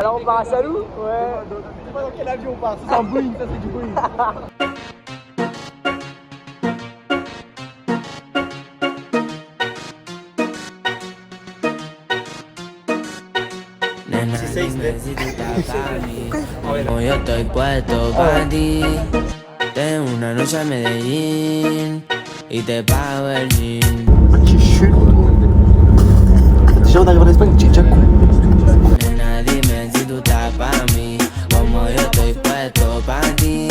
Alors on part à Salou? Ouais. Je sais pas dans quel avion on part, c'est un Boeing, ça c'est du Boeing. Como yo estoy puesto para ti, tengo una noche a Medellín y te pago el jean. Qui est chelou. Déjà on arrive en Espagne, tu es déjà con. Nena, dime si tú estás para mí, como yo estoy puesto para ti,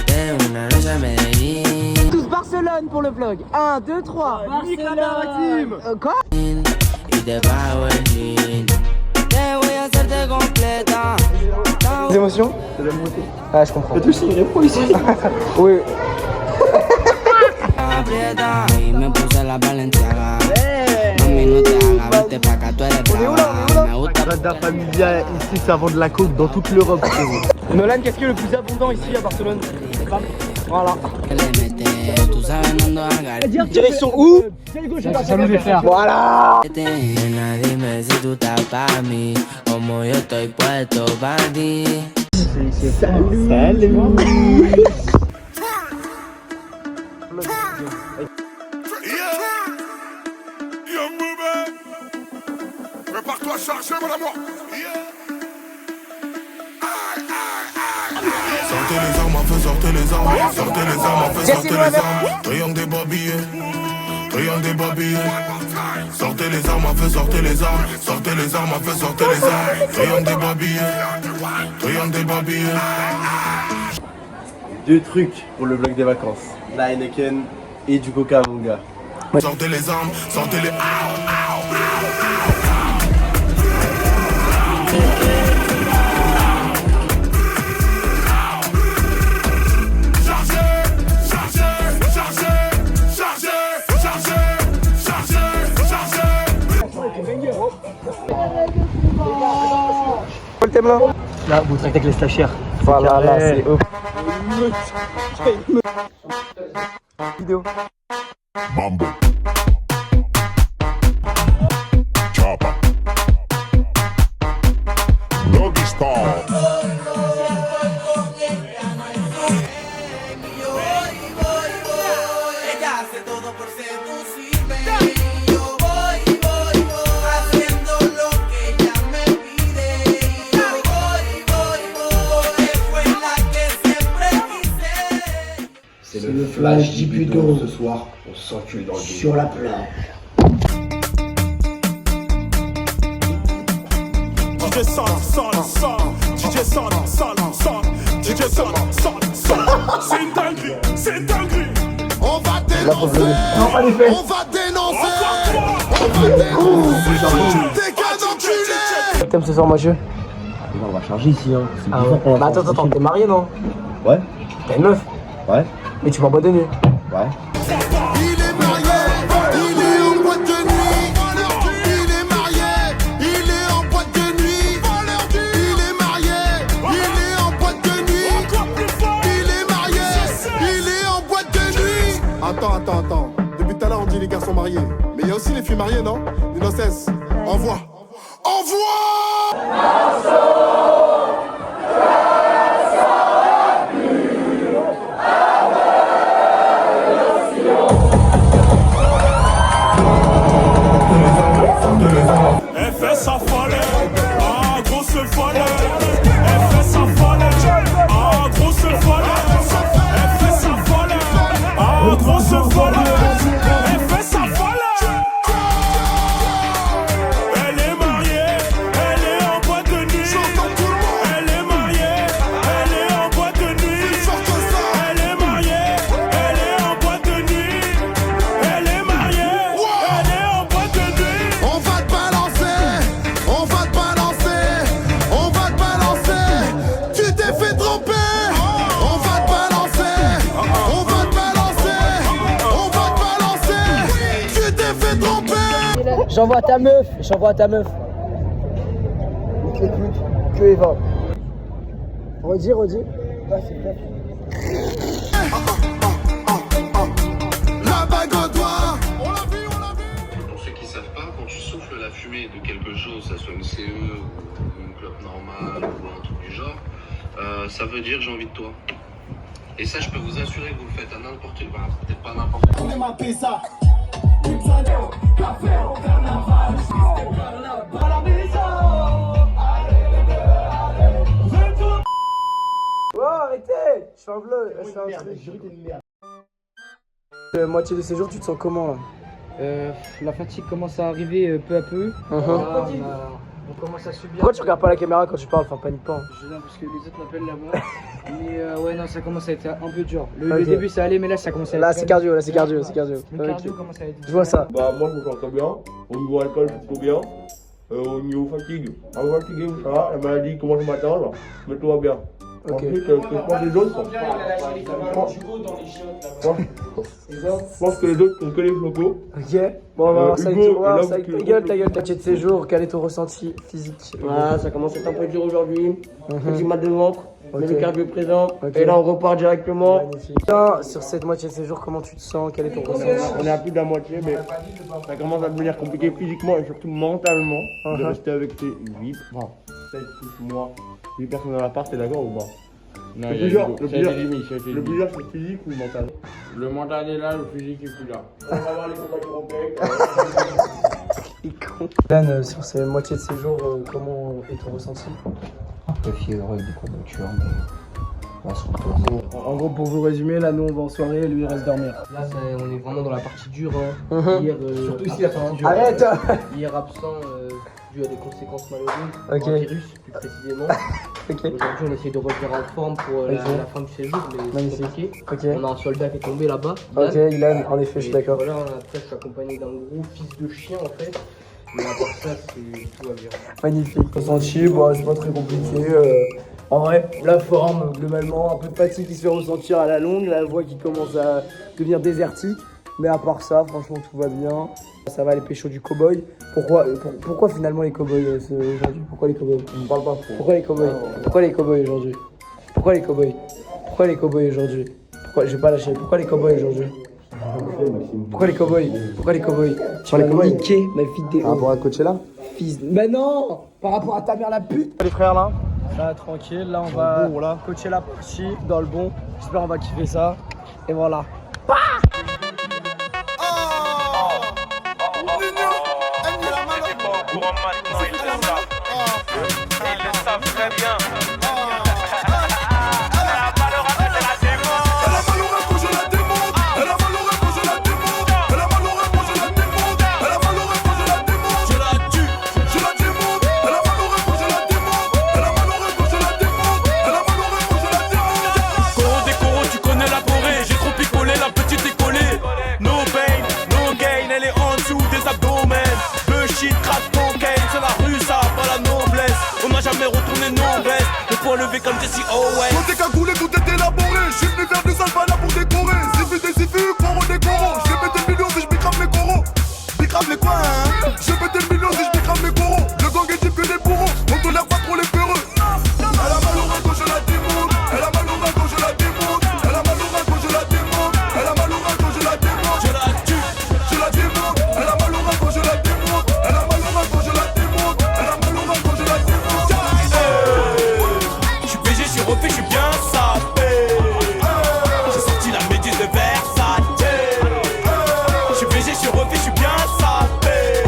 tengo una noche a Medellín. Tous Barcelone pour le vlog. 1, 2, 3. Barcelone. Quoi? Y te pago el jean. Te voy a hacerte completa. Des émotions? Ça doit monter. Ah je comprends. Le truc c'est qu'il est pro ici. Oui. Aprieta y me puse la Balenciaga. Mami, no te hagas, vete pa' acá, tú eres brava. Me gusta. Radar Familia, ici ça vend de la coke dans toute l'Europe. Nolan, qu'est-ce qui est le plus abondant ici à Barcelone? Voilà. que le mete, tú sabes, no ando a agarrar. Direction où? C'est ça nous les faire. Voilà. Nena, dime si tú estás pa' mí, como yo estoy puesto pa' ti. Salut. Young Booba, prépare-toi à charger mon amour. Sortez les armes, en feu, sortez les armes. Sortez les armes, en feu, sortez les armes. Triangle des babillés, triangle des babillés. Sortez les armes, en feu, sortez les armes. Sortez les armes, en feu, sortez les armes. Triangle des babillés, triangle des babillés. Deux trucs pour le vlog des vacances. La Heineken et du Coca mon gars. Sortez les armes, sortez les. Le thème là? Là, vous tractez avec les stagiaires. Voilà, là c'est ouf. Vidéo. Mambo. Chopper. Doggy style. C'est le flash Dibudo. Ce soir, on s'encule dans le sur la plage. DJ Son, DJ Son, DJ Son. C'est une dinguerie, c'est une dinguerie. On va dénoncer, on va dénoncer, on va dénoncer. T'es qu'un enculé. Le thème ce soir, moi je. On va charger ici. Hein. Ah ouais. Bah attends, t'es marié non? Ouais. T'as une meuf? Ouais. Mais tu vas en boîte de nuit? Ouais. Il est marié, il est en boîte de nuit. Il est marié, il est en boîte de nuit. Il est marié, il est en boîte de nuit. Il est marié, il est en boîte de nuit. Attends. Depuis tout à l'heure on dit les garçons mariés. Mais il y a aussi les filles mariées, non? Innocence, envoie. Elle fait sa folle, ah grosse folle. Elle fait sa folle, ah grosse folle. Elle fait sa folle, ah grosse folle. Elle fait sa folle. Elle est mariée, elle est en boîte de nuit. Elle est mariée, elle est en boîte de nuit. Elle est mariée, elle est en boîte de nuit. Elle est mariée, elle est en boîte de nuit. On va te balancer, on va te balancer, on va te balancer. Tu t'es fait tromper. On va te balancer, on va te balancer, on va te balancer. Tu t'es fait tromper. J'envoie ta meuf. Écoute, que Eva. Redis. Ouais, c'est clair. La bague au doigt. Pour ceux qui ne savent pas, quand tu souffles la fumée de quelque chose, ça soit une CE ou une club normal ou un truc du genre, ça veut dire j'ai envie de toi. Et ça, je peux vous assurer que vous le faites à n'importe quel, enfin, peut-être pas n'importe quel. Oh, arrêtez! Je suis un bleu. Je fais un truc. Moitié de séjour, tu te sens comment là? La fatigue commence à arriver peu à peu. Là, on commence à subir. Pourquoi tu regardes pas la caméra quand tu parles? Enfin, panique pas. Je viens parce que les autres m'appellent là-bas. Mais ouais, non, ça commence à être un peu dur. Le début ça allait, mais là ça commence à être. Là, c'est cardio, là, c'est cardio, c'est cardio. Le cardio commence à être. Je vois ça. Bah moi je me sens très bien, au niveau alcool plutôt bien, au niveau fatigue, fatigué ça va, la maladie commence à m'atteindre, mais tout va bien. Ok. Ensuite, ce que je pense des autres, je pense que les autres sont que les flocos. Ok. Bon, on va voir ça avec Hugo, toi. On va voir là, ça avec vous- ta gueule, ta gueule. Moitié de séjour, quel est ton ressenti physique? Voilà, ça commence à être un peu dur aujourd'hui. Petit mal de ventre, mais Ok. le cardio est présent. Ok. Et là, on repart directement. Magnifique. Tiens, sur cette moitié de séjour, comment tu te sens? Quel est ton ressenti? On est à plus de la moitié, mais ça commence à devenir compliqué physiquement et surtout mentalement de rester avec ces 8, enfin 7 plus moi, 8 personnes dans l'appart, t'es d'accord ou pas? Non, Le il y a plus dur, des- le ça a plus des dur. limites, ça a des Le limites. plus dur c'est physique ou mental? Le mental est là, le physique est plus là. On va voir les combats qui rompent. Il est con. Dan, sur ces moitiés de séjour, comment est ton ressenti? Un peu fiévreux des courbatures, mais on va se reposer. En gros, pour vous résumer, là, nous on va en soirée et lui il reste dormir. Là, on est vraiment dans la partie dure. Hein. Mhm. Hier, surtout ici la partie dure. Arrête! Hier absent dû à des conséquences malheureuses. Ok. Un virus plus précisément. Ok. Aujourd'hui, on essaie de revenir en forme pour la fin du séjour, mais c'est Magnifique. compliqué. Ok. On a un soldat qui est tombé là-bas. Ok, Ilan, en effet, je suis Et d'accord. Voilà, après, je suis accompagné d'un gros fils de chien en fait. Mais à part ça, tout va bien. Magnifique. Ressenti, bon, c'est pas très compliqué. En vrai, la forme, globalement, un peu de fatigue qui se fait ressentir à la longue, la voix qui commence à devenir désertique. Mais à part ça, franchement, tout va bien. Ça va les péchos du cow-boy. Pourquoi finalement les cow-boys aujourd'hui? Pourquoi les cow-boys? On ne parle pas trop. Pourquoi les cow-boys? Pourquoi les cow-boys aujourd'hui? Pourquoi les cow-boys? Pourquoi les cow-boys aujourd'hui? Pourquoi je vais pas lâcher? Pourquoi les cow-boys aujourd'hui? Pourquoi les cow-boys? Pourquoi les cow-boys? Tu m'as niqué ma vidéo. Par rapport à Coachella? Fils. Mais non! Par rapport à ta mère la pute! Les frères là? Là tranquille, là on va coacher la partie dans le bon. J'espère on va kiffer ça. Et voilà. Levé comme Jesse Owens. Tout est cagoulé, tout est élaboré. Je suis venu faire du sale là pour décorer. Zifu des zifus, coraux des coraux. Je vais péter le million si je bicrave mes coraux. Bicrave les quoi hein? Je vais péter le million si je bicrave mes coraux. Le gang est type que des bourreaux. On tolère pas trop les peureux. Elle a mal au rein quand je la démonte. Elle a mal au rein quand je la démonte. Elle a mal au rein quand je la démonte. Elle a mal au rein quand je la démonte. Je la tue, je la démonte. Elle a mal au rein quand je la démonte. Elle a mal au rein quand je la démonte. Elle a mal au rein quand je la démonte. Je suis bien sapé. J'ai sorti la méduse de Versace. Je suis VG, je suis refait, je suis bien sapé.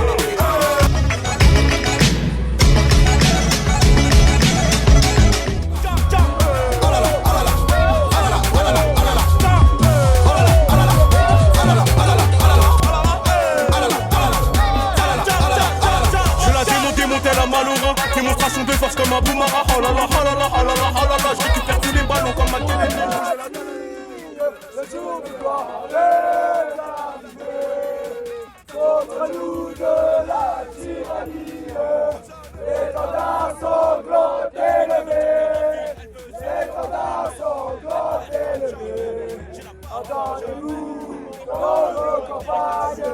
Je la démonte, elle a mal au rein. Démonstration de force comme un boomerang. Oh là là, oh là là, oh là là, oh là là. Je récupère tous les ballons comme ma télé. Contre nous de la tyrannie, l'étendard sanglant élevé, l'étendard sanglant élevé. Entendez-nous dans nos campagnes,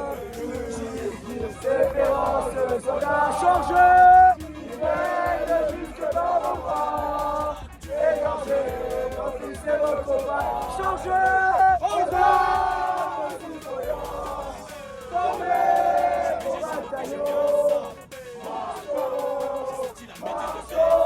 espérance soldats changés, ils mènent jusque dans vos bras, égorgés dans tous ces vos combats, changés, on va, citoyens. Tombez, vos bataillons, marchons, marchons.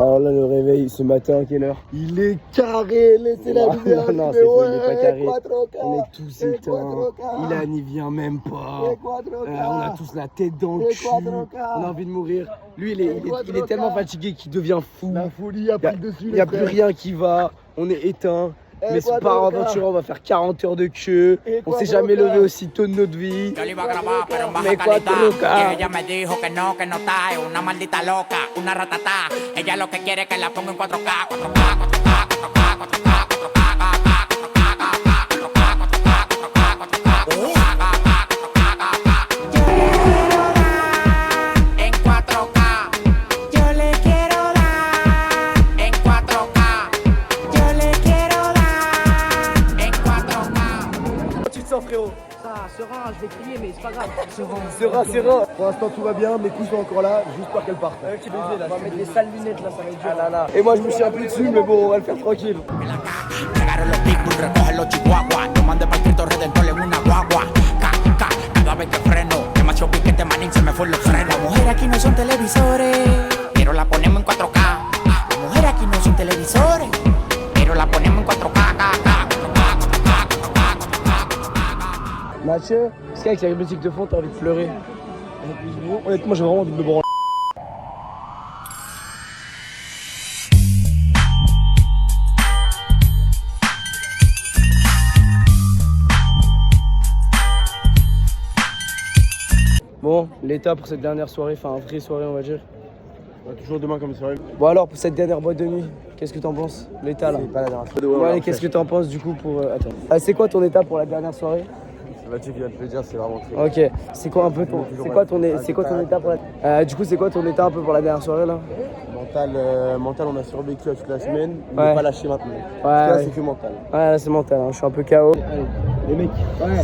Alors là, le réveil ce matin, à quelle heure? Il est carré, laissez la lumière. Non, c'est faux, il est pas carré. On est tous éteints. Ilan, il vient même pas. On a tous la tête dans le cul. On a envie de mourir. Lui, il est tellement fatigué qu'il devient fou. La folie a pris le dessus. Il n'y a plus rien qui va. On est éteint. Mais c'est pas aventureux, on va faire 40 heures de queue. On s'est jamais levé aussi tôt de notre vie. Yo le iba a grabar, pero en baja Mais calidad. cuatro Y ella me dijo que no está, es una maldita loca, una ratatá. Ella lo que quiere es que la ponga en 4K, 4K, 4K, 4K, 4K, 4K. Je vais crier, mais c'est pas grave. Serein. Pour l'instant, tout va bien. Mes couilles sont encore là. Juste peur qu'elles partent. On va mettre des sales lunettes là, ça va être dur. Et moi, je me suis un peu dessus, mais bon, on va le faire tranquille. Llegaron los pitbull, recogen los chihuahuas. Yo mandé para Cristo Redentor en una guagua. Cada vez que freno, demasiado piquete, manín, se me fue los frenos. Las mujeres aquí no son televisores, pero la ponemos en 4K. Las mujeres aquí no son televisores, pero la ponemos en 4K. Mathieu, est-ce qu'avec la musique de fond, t'as envie de pleurer? Honnêtement, j'ai vraiment envie de me branler. Bon, l'état pour cette dernière soirée, enfin, vraie soirée, on va dire. Toujours demain comme soirée. Bon, alors, pour cette dernière boîte de nuit, qu'est-ce que t'en penses? L'état là. C'est pas la dernière fois. Bon, allez, qu'est-ce que t'en penses du coup pour. Attends. Ah, c'est quoi ton état pour la dernière soirée? C'est Mathieu qui vient de te le dire, c'est vraiment très. Ok. C'est quoi un peu ton. C'est quoi ton état pour la. Du coup, c'est quoi ton état un peu pour la dernière soirée là? Mental, on a survécu à toute la semaine. On Ouais. ne pas lâcher maintenant. Ouais, Parce que là, ouais. c'est que mental. Ouais, là, c'est mental, hein. Je suis un peu KO. Les mecs,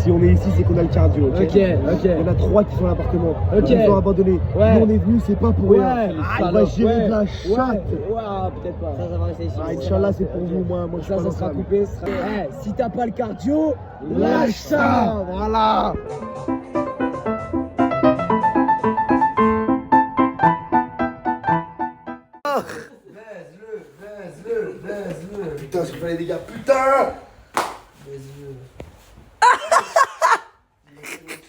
si on est ici, c'est qu'on a le cardio. Ok. Il y en a 3 qui sont à l'appartement. Ok. Ils ont abandonné. Ouais. Nous, on est venus, c'est pas pour rien. On va gérer de la chatte. Ouais, peut-être pas. Ça va rester ici. Inch'Allah, c'est pour vous. Moi, je suis pas Ça dans sera ça. coupé. Si t'as pas le cardio, lâche ça. Voilà. Putain, j'ai fait les dégâts. Putain!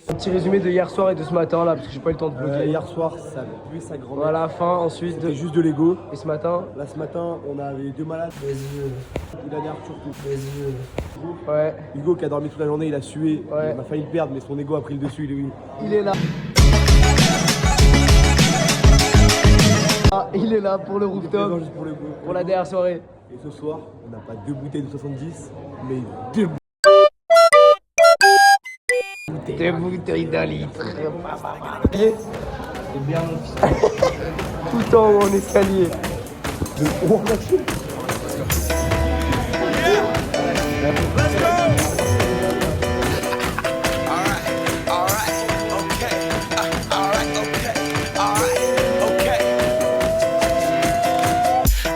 Un petit résumé de hier soir et de ce matin là, parce que j'ai pas eu le temps de bloquer. Hier soir, ça pue sa grand-mère. Voilà, fin, ensuite. C'était juste de l'ego. Et ce matin. Là, ce matin, on avait 2 malades. Il a l'air surtout. Ouais. Hugo qui a dormi toute la journée, il a sué. Ouais. Il a failli le perdre, mais son ego a pris le dessus. Il est là. Ah, il est là pour le rooftop, Juste pour le goût. pour la dernière soirée. Et ce soir, on n'a pas 2 bouteilles de 70, mais 2 bouteilles. Deux bouteilles d'un litre. C'est bien. Tout en haut en escalier.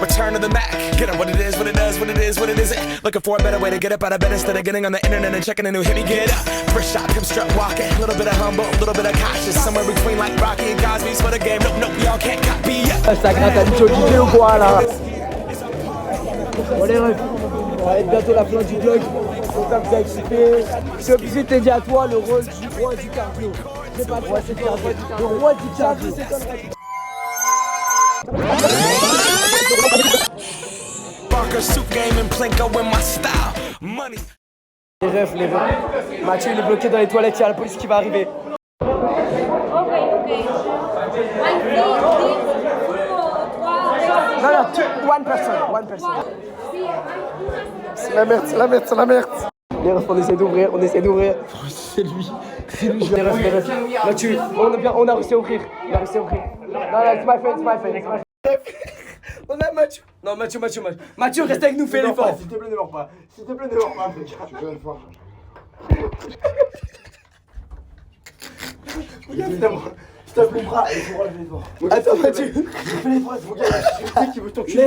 Return to the Mac. Get on what it is, what it does, what it is, what it isn't. Looking for a better way to get up out of bed instead of getting on the internet and checking a new hit. Me get up, first shot, pimp strut walking. A little bit of humble, a little bit of cautious. Somewhere between like Rocky and Cosby's for the game. Nope, y'all can't copy yet. Ça gratte à Joe DJ ou quoi là? Bon les refs, on va être bientôt la fin du vlog. J'espère que vous avez kiffé. Je suis obligé de te dire à toi le rôle du roi du cardio. C'est pas le roi, c'est le roi du cardio. Le roi du cardio, c'est comme ça. Barker soup game and Plinko in my style. Money. Les refs. Mathieu il est bloqué dans les toilettes, il y a la police qui va arriver. Non, one person. C'est la merde. Les refs, on essaie d'ouvrir. C'est lui. Les refs. Mathieu, on a réussi à ouvrir. Non, it's my friend. On a Mathieu. Non, Mathieu. Mathieu, reste avec nous, fais l'effort. S'il te plaît, ne meurs pas. Tu peux le voir. Regarde, je tape mon bras et je relève les doigts. Attends, Mathieu. Je fais l'effort, mon gars. Je sais qu'il veut t'enculer.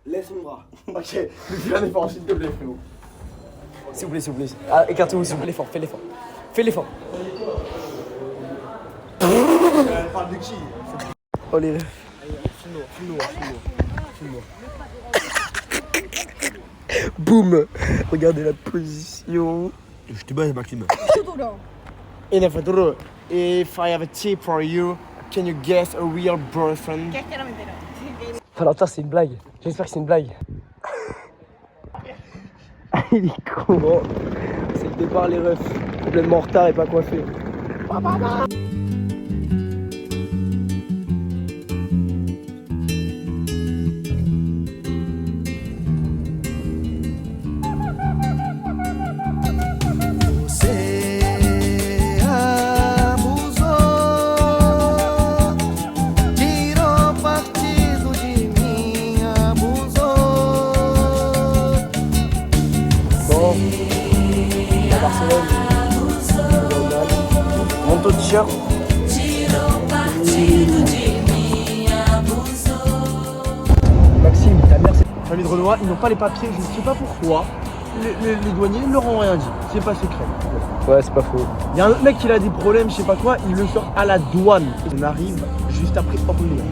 Laisse mon bras. Ok, mais fais un effort, s'il te plaît, frérot. S'il vous plaît. Ah, écartez-vous, s'il vous plaît. Fais l'effort. Elle parle de qui? Oh les refs. Filme-nous. Filme-moi. Boum. Regardez la position. Je te bats, Maxime. In a futuro, if I have a tip for you, can you guess a real boyfriend? Valentin, c'est une blague. J'espère que c'est une blague. Il est con. Bon, c'est le départ, les refs. Complètement en retard et pas coiffé. Manteau de t-shirt. Maxime, ta mère c'est... Famille de Renoir, ils n'ont pas les papiers, je ne sais pas pourquoi. Les douaniers ne leur ont rien dit, c'est pas secret. Ouais, c'est pas faux. Il y a un autre mec qui a des problèmes, je sais pas quoi, il le sort à la douane. On arrive juste après Orléans.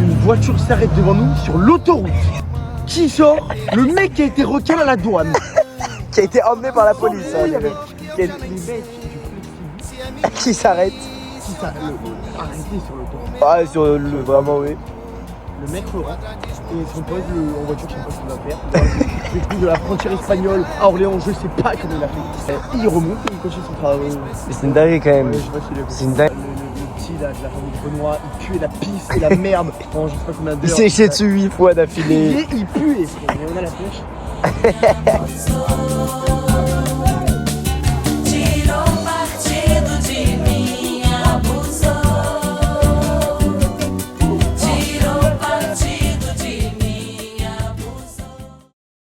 Une voiture s'arrête devant nous sur l'autoroute. Qui sort? Le mec qui a été requin à la douane. Qui a été emmené par la police. Oui, Hein, avec qui, les mecs du qui s'arrête. qui s'arrêtent arrêté sur l'autoroute. Ah, sur le... Vraiment, oui. Le mec rentre et son pote en voiture, je sais pas ce qu'il va faire. Le truc de la frontière espagnole à Orléans, je sais pas comment il a fait. Et il remonte et il continue son travail. C'est une dinguerie quand même. Ouais, je sais pas s'il est C'est une dinguerie. le petit là, de la famille de Renoir, il puait la pisse et la merde pendant je sais pas combien d'heures. Il s'est jeté dessus 8 fois d'affilée. Il puait, frère, et on a la pêche.